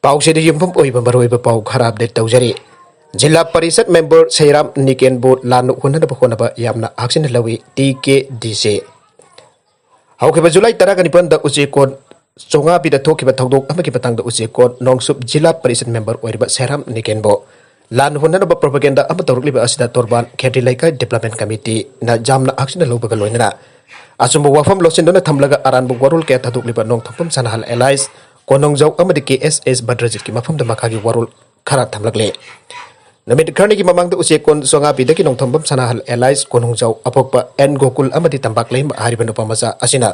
पाउसेद युमफम ओइबा मरोइबा पाउ खरा अपडेट तौजरी जिला परिषद मेंबर सैराम निकेनबो लानु हुननबा होनबा यामना आक्सिन लवी TKDC हौखिबा जुलाई 19 दा उचेकोन चोंगा बिदा थोखिबा थौदोक अमकी पतंगदा उचेकोन नोंगसुब जिला परिषद मेंबर ओइबा सैराम निकेनबो लानु हुननबा प्रोपेगेंडा अम तौरक्लिबा असिदा तोरबान खेटी लाइका डेवलपमेंट कमिटी ना जामना आक्सिन लौबगा लोइनरा असुम्बो वाफम लोसिनदना थमलगा अरानबो वरुल के थादोकलिबा नोंथपम सनाहल एलाइज कोनोंजौ अमदी KSS बद्रजित की मफम मखागी वरुल खरा थमलगले नमित खरनी की ममांग उचेकोन सोंगा बिदकी नोंथपम सनाहल एलाइज कोनोंजौ अपोकपा एन गोकुल अमदी तंबाकलेम हारिबा नुपमसा असिना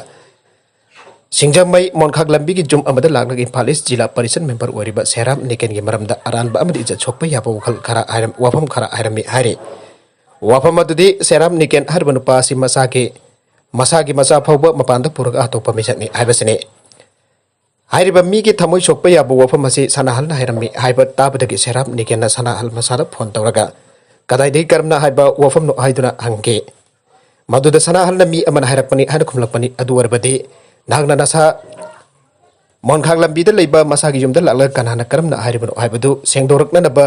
सिंगजमई मोनखाग लंबी की जुम अमद लागलग इम्फाल ईस्ट जिला परिषद मेंबर ओरिबा सैराम निकेन की मरमदा अरानबा अमदी इज्जत छोकपा याबा वखल खरा आयरम वाफम खरा आयरमी हारे वाफम अदुदी सैराम निकेन हरबा नुपा असि मसागी मसा फौबा मपानदा पुरगा अतोपा मिसकनी हाइबसने हाइरिबा मी की थमोय सोकपा याबा वाफम असे सनाहलना हाइरमी हाइबा ताबदगी सैराम निकेनना सनाहल मसादा फोन तौरगा कदाइदै करमना हाइबा वाफम नो हाइदुना हंगे मदुदा सनाहलना मी अमन हाइरकपनी हाइना खुमलकपनी अदु वरबदे नागना नसा मोनखाग लंबीदा लैबा मसागी युमदा लालग कनाना करमना हाइरिबनो हाइबदु सेंगदोरकननबा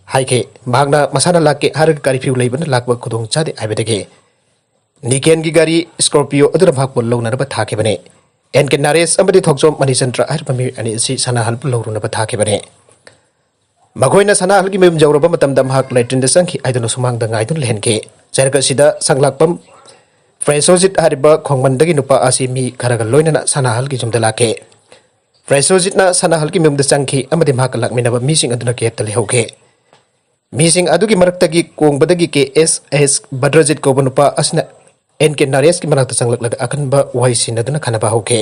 हाइके मागना मसाना लाके हारग कारिफ्यू लैबना लाकबा खुदोंग चादे हाइबदगे निकेन की गाड़ी स्कॉर्पियो अदुरा भागपो लौनरबा थाकेबने एनके नारेस अमदी थोकजोम मनीचंद्र हाइरबा मी अनि सि सनाहलपु लौरुनबा थाकेबने मखोइना सनाहलगी मेम जौरबा मतमदा महाक लेट्रिन संखि आइदनो सुमांगदा गाइदुन लेहनके चरगसिदा संगलाकपम फ्रेसोजित हारिबा खोंगमंदगी नुपा आसि मी खरगा लोइनना सनाहलगी जुमदा लाके फ्रेसोजितना सनाहलगी मेमदा संखि अमदी महाक लाकमिनबा मीसिंग अदुना केत लेहौगे मीसिंग अदुगी मरक्तगी कोंगबदगी KSS बद्रजित कोबा नुपा असना एनके नारेस की मनाक्ता संगलक अखनबा वहाइसिन अदुना खनबा हौगे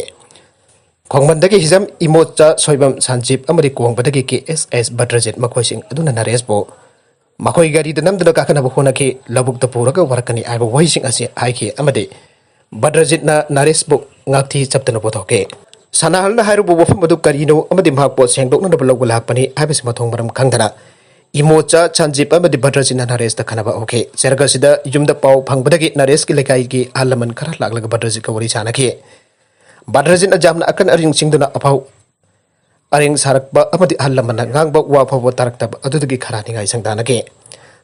खोंगमंदगी हिजम इमोचा सोइबम संजीप अमदी कोंगबदगी KSS बद्रजित मखोइसिंग अदुना नारेसबो मखोई गाड़ी नमदना काखनबा होनके लबुकता पुरगा वरकनी आइबा वहाइसिंग असे हाइके अमदी बद्रजितना नारेसबो ngakthi chaptana pothoke सनाहलना हाइरुबो वफम अदु करिनो अमदी महापो सेंगदोकनबा लौबा लाकपनी हाइबसि मथोंग मरम खंगदना इमोचा संजीप अमदी बद्रजितना नारेस दा खनबा ओके सरगसिदा युमदा पाउ फंगबदगी नारेस की लेकाई की हालमन खरा लागलग बद्रजित का वरी सानके बद्रजित जामना अकन अरिंग सिंगदना अफाउ अरिंग सारकबा अमदी हालमन गांगबा वाफाबो तारक्तब अदुदगी खरा निगाई संगदानके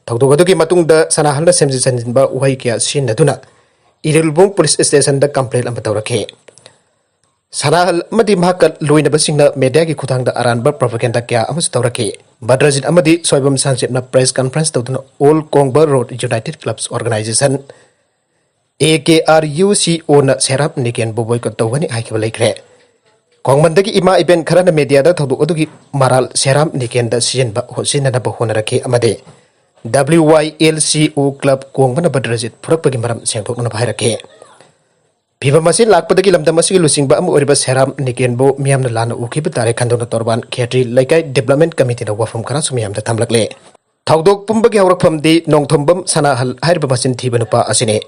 थौदोगदुगी मतुंगदा सनाहलना सेमजि संजिनबा उहाई क्या सिनदुना इरिलबोंग पुलिस स्टेशन दा कंप्लेंट अम तौरखे सनाहल अमदी महाक लोइनबसिंगना मीडिया की खुदांगदा अरानबा प्रोपेगेंडा क्या अमस तौरखे बद्रजित अमदी सोइबम संजीपना प्रेस कॉन्फ्रेंस तौदुना all Kongba road united clubs organisation AKRUCO ना सैराम निकेन बोबोयकट तौगनी हाइकिबा लेख्रे खोंगमंदगी इमा इवेंट खरना मीडिया दा थौदु अदुगी मराल सैराम निकेन दा सिजनबा होसिनना होनरखे अमदे WYLCO क्लब कोंगबना बद्रजित फुरकपगी मरम सेंगथोकना भाइरखे फिबमसी लाकपदगी लमदमसी लुसिंगबा अम ओरिबा सैराम निकेनबो मियामना लाना उखिबा तारे खंदोना तोरबान खेत्री लाइकाई डेवलपमेंट कमिटी दा वफम खरा सुमियामदा थमलकले थौदोक पुंबगी हौरकफमदी नोंथोंबम सनाहल हाइरबा मसिन थीबनुपा असिने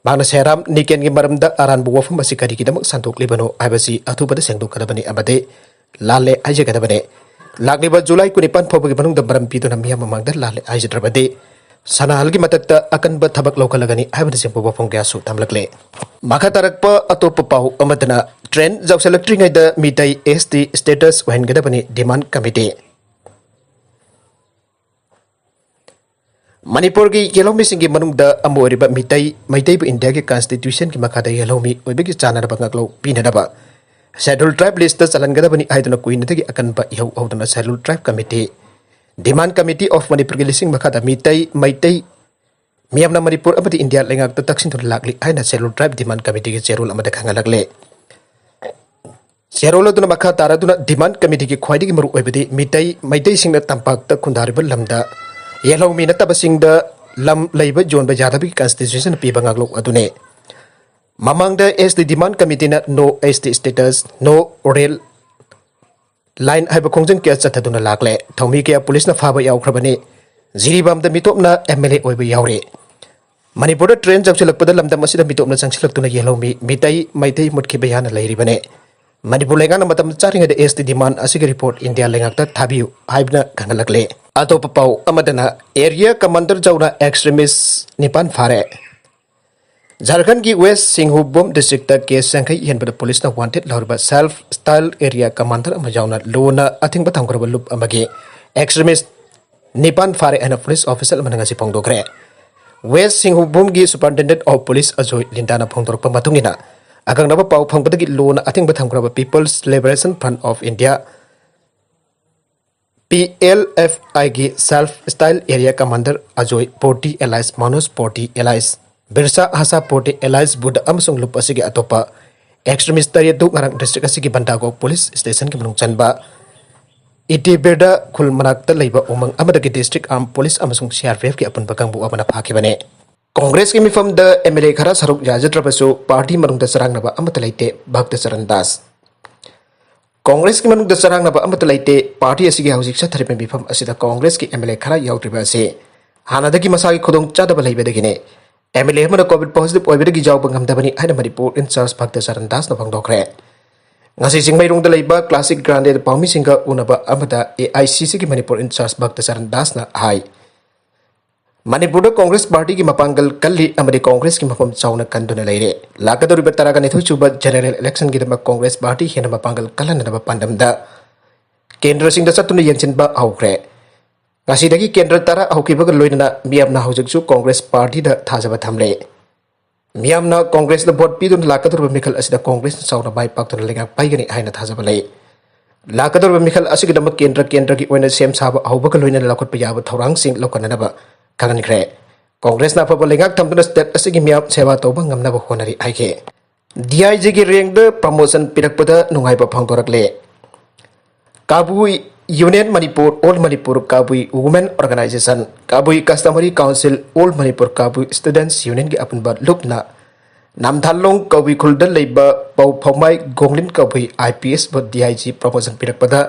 मागना सैराम निकेन की मरमदा अरानबो वफम असी करिगिदमक संतोकलिबनो हाइबसी अथुबदा सेंगदोकदबनी अबदे लाले आइजगदबने लागलिबा जुलाई 19 फौबगी मनुंगदा बरम पीदुना मियाम ममांगदा लाले आइजद्रबदे सनाहलगी मतकता अकनबा थबक लौकलगनी हाइबदा सेंगबो वफम ग्यासु थमलकले माखा तरकपा अतोप पाउ अमदना ट्रेन जौसलक्ट्रिङैदा मितै ST स्टेटस वहनगदबनी डिमांड कमिटी मणिपुर की येलोमी सिंह की मनुंगदा अमोरिबा मितै मैतैबु इंडिया के कॉन्स्टिट्यूशन की मखादा येलोमी ओइबगी चानरबा ngaklo पिनदबा शेड्यूल ट्राइब लिस्ट चलनगदबनी आइदना कुइनदगी अकनबा इहौ औदना schedule tribe committee demand committee of Manipur की लिसिंग मखादा मितै मैतै मियामना मणिपुर अमदी इंडिया लेंगाकता तक्सिन लाकली आइना शेड्यूल ट्राइब डिमांड कमिटी के चेरोल अमदा खंगलगले चेरोल अदुना मखा तारादुना डिमांड कमिटी की ख्वाइदगी मरु ओइबदी मितै मैतै सिंगना तंपाकता खुंदारिबा लमदा येलोमी नतबसिंगदा लम लैबा जोनबा जादबी कॉन्स्टिट्यूशन पीबा ngaklo अदुने ममांगदा ST डिमांड कमिटी ना नो ST स्टेटस नो रेल लाइन हाइबा खोंजन के चथदुना लाकले थौमी के पुलिस ना फाबा यावख्रबने जिरिबामदा मितोपना MLA ओइबा यावरे मणिपुर ट्रेन जौसलकपदा लमदा मसिदा मितोपना चंगसिलक्तुना येलोमी मितै मैतै मुटखिबा याना लैरिबने मणिपुर लेंगाना मतम चारिंगदा ST डिमांड असिगे रिपोर्ट इंडिया लेंगाकता थाबियु हाइबना खंगलकले अतोप पाउ अमदना एरिया कमांडर जौना एक्सट्रीमिस्ट निपान फारे झारखंड की वेस्ट सिंहभूम डिस्ट्रिक्ट केस संख्या हेनबद पुलिस वांटेड लौरब सेल्फ स्टाइल एरिया कमांडर लोना अथिंग थमग्रब लुप एक्सट्रीमिस्ट निपान फारे एन पुलिस ऑफिसर फोंदोखरे वेस्ट सिंहभूम की सुपरिटेंडेंट ऑफ पुलिस अजोय लिंदाना फोंदोरप अगंगनब पाव फंगबदगी लोना अथिंग थमग्रब People's Liberation Front of India PLFI की self style area commander Ajoy Porti alias Manoj Porti alias Birsa हसा पोर्टी एलाइस बुद अमसुंग लुप असिगे अतोपा एक्सट्रीमिस्ट तरिय दु ngarang डिस्ट्रिक्ट असिगे बंदागो पुलिस स्टेशन के मनुंग चनबा इटिबेरदा खुल मनाक्त लैबा उमंग अमदगी डिस्ट्रिक्ट आर्म पुलिस अमसुंग CRPF की अपन बकंगबु अबना फाखिबने कांग्रेस के मिफम द MLA खरा सरुक याजत्रबसु पार्टी मनुंग चरांगनबा अमत लैते भक्त चरण दास कांग्रेस की मनुंग चरांगनबा अमत लैते पार्टी असिगे हौजिक सथरिबे मिफम असिदा कांग्रेस की MLA खरा याउत्रिबा से हानादगी मसागी खुदोंग चादबा लैबेदगिने MLA हमारा कोविड पॉजिटिव ओइबेदगी जाउब ngamdabani haina Manipur incharge Bhakta Charan दास न फोंदोखरे ngasi jingmairong da laiba classic grande paumi singa unaba amada AICC की मणिपुर इंचार्ज भक्त चरण दास न हाई मणिपुर कांग्रेस पार्टी की मपांगल कल्ली अमदि कांग्रेस की मफम चाउना कंदुना लेरे लाकदोरिबा तरागा नेथुचुबा जनरल इलेक्शन की दमा कांग्रेस पार्टी हेना मपांगल कलननबा पांडमदा केंद्र सिंगदा चतुना यंचिनबा हौखरे ngasi केंद्र तरा हौकिबगा लोइना मियामना हौजकसु कांग्रेस पार्टी दा थाजबा थमले मियामना कांग्रेस दा वोट पीदुन लाकदोरबा मिखल असिदा कांग्रेस चाउना बाई पाक्तुना लेगा पाइगनी हाइना थाजबा ले लाकदोरबा मिखल असिगी दमा केंद्र की ओइना सेम साबा हौबगा लोइना लाखोटपा याबा थौरांग सिंग लोकननबा खागनख्रे कांग्रेस ना फबा लेगाक थमदुना स्टेट असिगी मियाम सेवा तौबा ngamnaba होनरी आइके DIG की रैंक द प्रमोशन पिरकपदा नुंगाइबा फंगदोरकले Kabui union Manipur all Manipur Kabui women organisation Kabui customary council all Manipur Kabui students union की अपन लुपना नामथालोंग काबुई खुलद लेबा पौ फौमाई गोंगलिन काबुई IPS ब DIG प्रमोशन पिरकपदा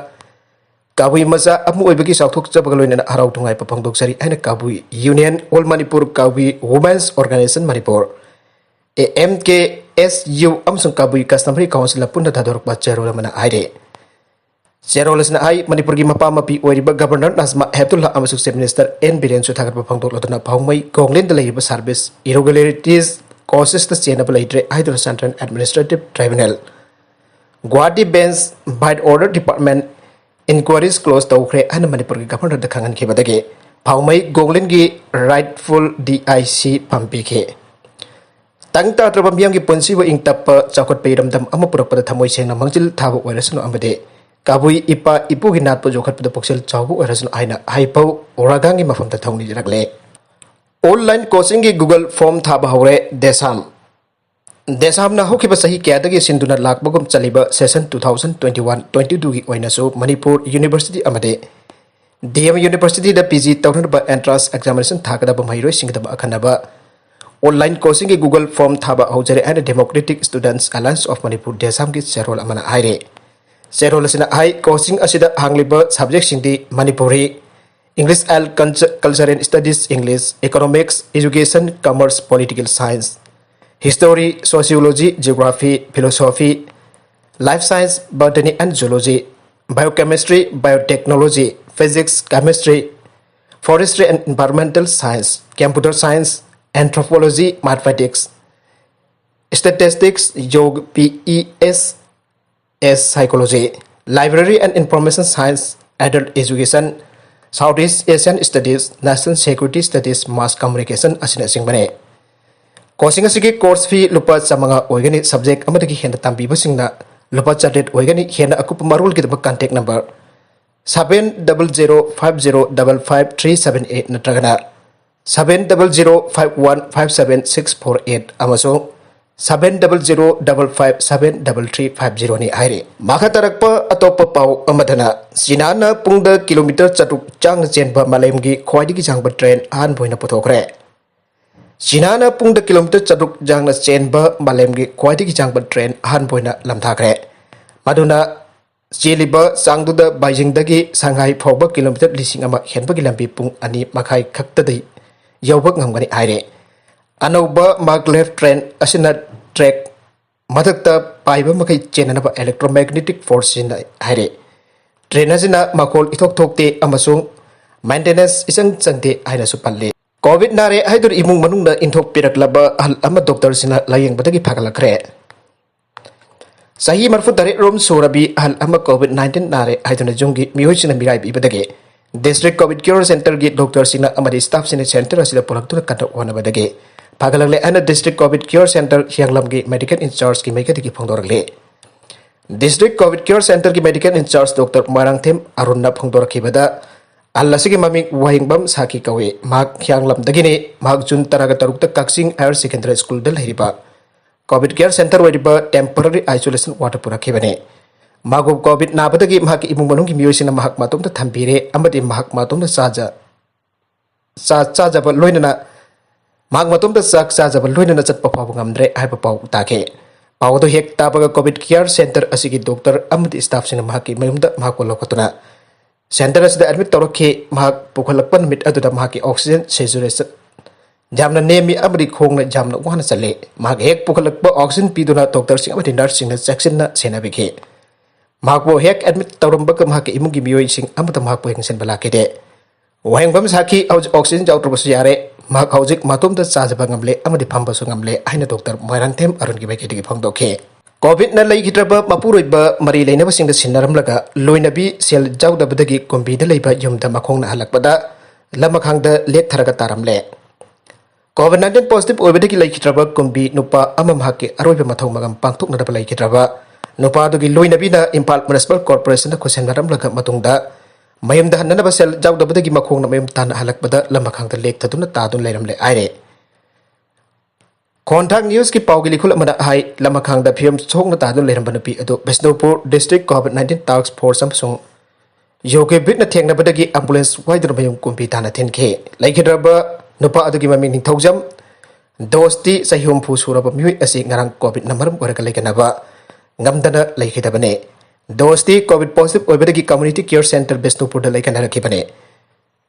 काबुई मजा अमु ओइबगी साउथोक जबग लोइना हराउ थुंगाइ पफंगदोकसरी आइना Kabui union all Manipur Kabui women's organisation Manipur AMKSU अमसुंग काबुई कस्टमरी काउंसिल पुन्ना थादोरकबा चेरोल मना आइरे चेरोलसना आई मणिपुर की मपा मपी ओइरिबा गवर्नर नाजमा हेब्दुल्ला अमसुंग चीफ मिनिस्टर N बिरेन सुथागरबा फंगदोकलदना फाउमई गोंगलिन द लेबा सर्विस इरेगुलरिटीज कॉसेस द चेनबल लेट्रे either central administrative tribunal Guwahati bench bite order department inquiries close तौखरे अन मणिपुर की गवर्नर द खंगनखिबदगे फाउमई गोंगलिन की राइटफुल DIC पंपीखे तंग तात्रबा मियाम की पुंसी व इंगतप चाखोट पेरमदम अम पुरकपद थमोय सेंगना मंजिल थाबो ओइरसनो अमदे काबुई इपा इपु की नाटपो जोखटपद पक्सेल चावबो ओइरसनो आइना हाइपौ ओरागांगी मफमता थौनी जरकले ऑनलाइन कोचिंग की गूगल फॉर्म थाबा हौरे देसाम ना होखिबा सही क्यादगी सिंदुना लाकबगम चलिबा सेशन 2021-22 की ओइनासु मणिपुर यूनिवर्सिटी अमदे DM यूनिवर्सिटी द PG तौनबा एंट्रेंस एग्जामिनेशन थागदबा महिरोय सिंगदबा अखनबा ऑनलाइन कोचिंग की गूगल फॉर्म थाबा हौजरे and democratic students alliance of Manipur देसाम की सेरोल अमना हाइरे सेरोल असिना हाई कोचिंग असिदा हांगलिबा सब्जेक्ट सिंगदी Manipuri English and cultural studies English economics education commerce political science history sociology geography philosophy life science botany and zoology biochemistry biotechnology physics chemistry forestry and environmental science computer science anthropology mathematics statistics योग PES psychology library and information science adult education south east Asian studies national security studies mass communication असिना सिंगबने coaching असिगे course fee लुपा चमंगा ओइगनी subject अमदगी हेन तांबीबसिंगना लुपा chartered ओइगनी हेन अकुप मरुल की contact number 7005055378 नत्रगना 7005157648 अमसो 7005573350 नि हाइरे माखा तरकप अतोप पाउ अमदना चीना पुंग kilometre चटुक चांग चेनब मालेमगी ख्वाइदगी चांगब train आन भोइना पुथोखरे चीना पुंग किलोमीटर चटुक चांग चेनब मालेमगी ख्वाइदगी चांगब ट्रेन आन भोइना लमथाखरे मदुना चेलिब चांगदुद बाइजिंगदगी सांघाई फौब किलोमीटर लिसिंग अमा हेनबगी लंबी पुंग अनि मखाई खक्तदई यौबक ngमगनी हाइरे अनौबा maglev ट्रेन असिना ट्रैक मदकता पाइबा मखै चेननबा इलेक्ट्रोमैग्नेटिक फोर्स सिना हाइरे ट्रेन असिना मखोल इथोक थोकते अमसुंग मेंटेनेंस इसंग चंगते हाइना सुपल्ले कोविड नारे हाइदुर इमुंग मनुंगदा इंथोक पिरकलबा अहल अमा डॉक्टर सिना लायेंगबदगी फागलखरे सही मरफु तरे रोम सोरबी अहल अमा कोविड 19 नारे हाइदुना जुंगी मियोइसिना मिराइ बिबदगे डिस्ट्रिक्ट कोविड केयर सेंटर की डॉक्टर सिना अमरी स्टाफ सिने सेंटर असिदा पुरक्तुना कट होनबदगे फागलले अना डिस्ट्रिक्ट कोविड केयर सेंटर हियांगलम की मेडिकल इंचार्ज की मेकदगी फोंदोरले डिस्ट्रिक्ट कोविड केयर सेंटर की मेडिकल इंचार्ज डॉक्टर मारांगथेम अरुणना फोंदोरखिबदा अल्लासिगी ममिंग वाहिंगबम साकी कवे माग हियांगलमदगिने माग जुन तरागा तरुकता कक्सिंग हायर सेकेंडरी स्कूल दल हेरिबा Covid care centre वेरिबा temporary isolation ward पुरखिबने मागो कोविड नाबदगी माग इमुंग मनुंगी मियोइसिना माग मातोमदा थंबिरे अमदि माग मातोमदा चाजब लोइनना माग मातोमदा चाक चाजब लोइनना चटपा फाव ngamdre हाइबा पाव ताके पावदो हेक ताबगा कोविड केयर सेंटर असिगी डॉक्टर अमदि स्टाफ सिना मागी मयुमदा माको लोकतुना सेंटर असिदा एडमिट तौरखे माग पुखलकपन मिट अदुदा मागी ऑक्सीजन सेचुरेशन जामना नेमी अमदि खोंगना जामना वाना चले माग हेक पुखलकप ऑक्सीजन पीदुना डॉक्टर सिंह अमदि नर्स सिंह चेक्सिनना सेनाबिखे मागबो हेक एडमिट तौरमबक मागी इमुंगी मियोइ सिंह अमदा मागबो हेंगसन बलाकेदे वाहेंगबम साखी ऑक्सीजन जाउत्रबसु यारे माग हौजिक मातोमदा चाजबा ngamle अमदि फंबसु ngamle हाइना डॉक्टर मोइरांगथेम अरुणगी मेकेदगी फोंदोखे कोविड न लैगिद्रबा मपुरोइबा मरी लैनबसिंग सिन्नरमलगा लोइनबी सेल जाउदबदगी कोम्बीदा लैबा युमदा मखोंगना हलकपदा लमखांगदा लेथरगा तारमले कोविड 19 पॉजिटिव ओइबदगी लैगिद्रबा कोम्बी नुपा अममहाके अरोइबा मथौ मगम पांथोकनदबा लैगिद्रबा नुपादुगी लोइनबीना इम्फाल म्युनिसिपल कॉर्पोरेशन खुसेनरमलगा मतुंगदा मयमदा हन्ननबा सेल जाउदबदगी मखोंगना मयम ताना हलकपदा लमखांगदा लेथदुना तादुन लैरमले आइरे Kontak News की पाव गिली खुल अमदा हाई लमखांगदा फिल्म सोंगना तादुन लेरंबा नुपी अदु Bishnupur district covid 19 task force अमसुंग योगे बिटना थेंगनबदगी एम्बुलेंस वाइदर मयम कुंपी ताना थिनखे लैगिद्रबा नुपा अदुगी ममिंग निथौजम दोस्ती सहियोम फु सुरबा मिहुइ असि ngarang कोविड नंबरम ओरका लेगनबा ngamdana लैखिदबने दोस्ती कोविड पॉजिटिव ओइबदगी कम्युनिटी केयर सेंटर बिष्णुपुर द लैकनरखिबने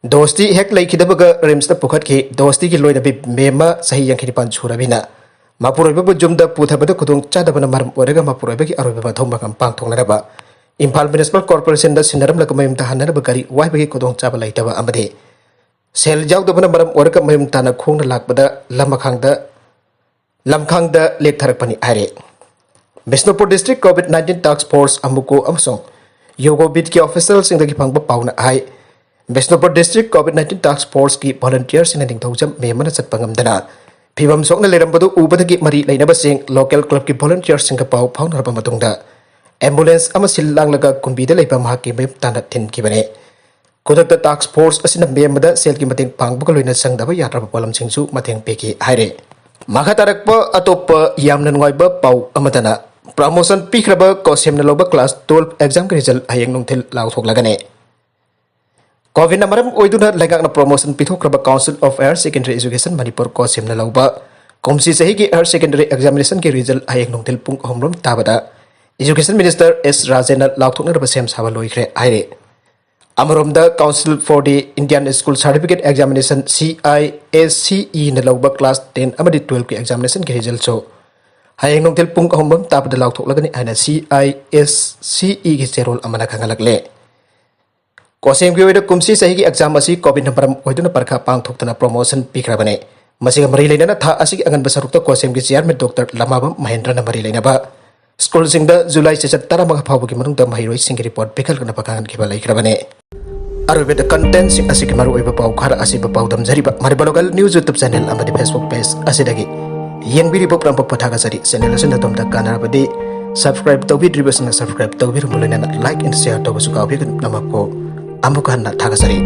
दोस्ती हेक लैखिदबगा रिम्स द पुखतखि दोस्ती की लोइनबी मेमा सही यंखिनिपान छुरबिना मापुरोइबबु जुमदा पुथबद खुदुंग चादबना मरम ओरगा मापुरोइबगी अरोइबा थौमगम पांथोंगनरबा इम्फाल म्युनिसिपल कॉर्पोरेशन द सिन्नरमलगा मयमता हन्नरबा गारी वाइबगी खुदुंग चाबा लैतबा अमदे सेल जाउदबना मरम ओरगा मयमताना खोंगना लाकबदा लमखांगदा लेथरकपनि आरे Bishnupur district covid 19 task force अमुको अमसों योगो बिट के ऑफिसर सिंगदगी फंगबा पाउना आइ Bishnupur district covid 19 task force की वॉलंटियर सिंह निंगथौजम मेमना चटपंगमदना फिवम सोकना लेरंबदु उबदगी मरी लैनबसिंग लोकल क्लब की वॉलंटियर सिंह पाउ फाउनरबा मतुंगदा एम्बुलेंस अमा सिल्लांगलगा कुंबीदा लैबा महाकी मेम ताना थिनखिबने खुदकता टास्क फोर्स असिना मेमदा सेल की मतेंग पांगबगा लोइना संगदबा यात्रबा पोलम सिंगसु मतेंग पेकी हाइरे माखा तारकपा अतोप्पा यामना नुंगाइबा पाउ अमदना प्रमोशन पीखरबा कोसेमना लौबा क्लास 12 एग्जाम के रिजल्ट हयेंग नुंथिल लाउथोकलगने कोविड नंबरम ओइदुना लेगाकना प्रमोशन पिथोक्रबा council of higher secondary education Manipur कोसेमना लौबा कोमसी सही की हायर सेकेंडरी एग्जामिनेशन के रिजल्ट हयेंग नुंथिल पुंग होमरोम ताबदा एजुकेशन मिनिस्टर एस राजेना लाउथोकनरबा सेम साबा लोइख्रे आइरे अमरोमदा council for the Indian school certificate examination CISCE न लौबा क्लास 10 अमदि 12 के एग्जामिनेशन के रिजल्ट सो हयेंग नुंथिल पुंग होमरोम ताबदा लाउथोकलगनि आइना CISCE की चेरोल अमना खंगलकले कोसेम की ओइदा कुमसी सही की एग्जाम असी कोविड नंबर ओइदुना परखा पांगथोक्तना प्रमोशन पीखरबने मसिगा मरी लेना था असी अंगन बसरुक्ता कोसेम की चेयरमैन डॉक्टर लमाबम महेंद्र नंबरी लेनाबा स्कूल सिंगदा जुलाई से 17 मग फावबो की मनुंगदा महिरोइ सिंग रिपोर्ट पिकल कना पकान की बलाइखरबने अरुबेद कंटेंट सिंग असी की मरु ओइबा पाउ खरा असी पाउ दमजरिबा मरिबलोगल न्यूज यूट्यूब चैनल अमदि फेसबुक पेज असिदगी येंबिरिबो प्रम पथागा सरी चैनल असिन दमदा कानारबदि सब्सक्राइब तौबिद्रिबसना सब्सक्राइब तौबिरमुलैना लाइक एंड शेयर तौबसु काउबिगन नमको अमुक हन्ना थागसरी।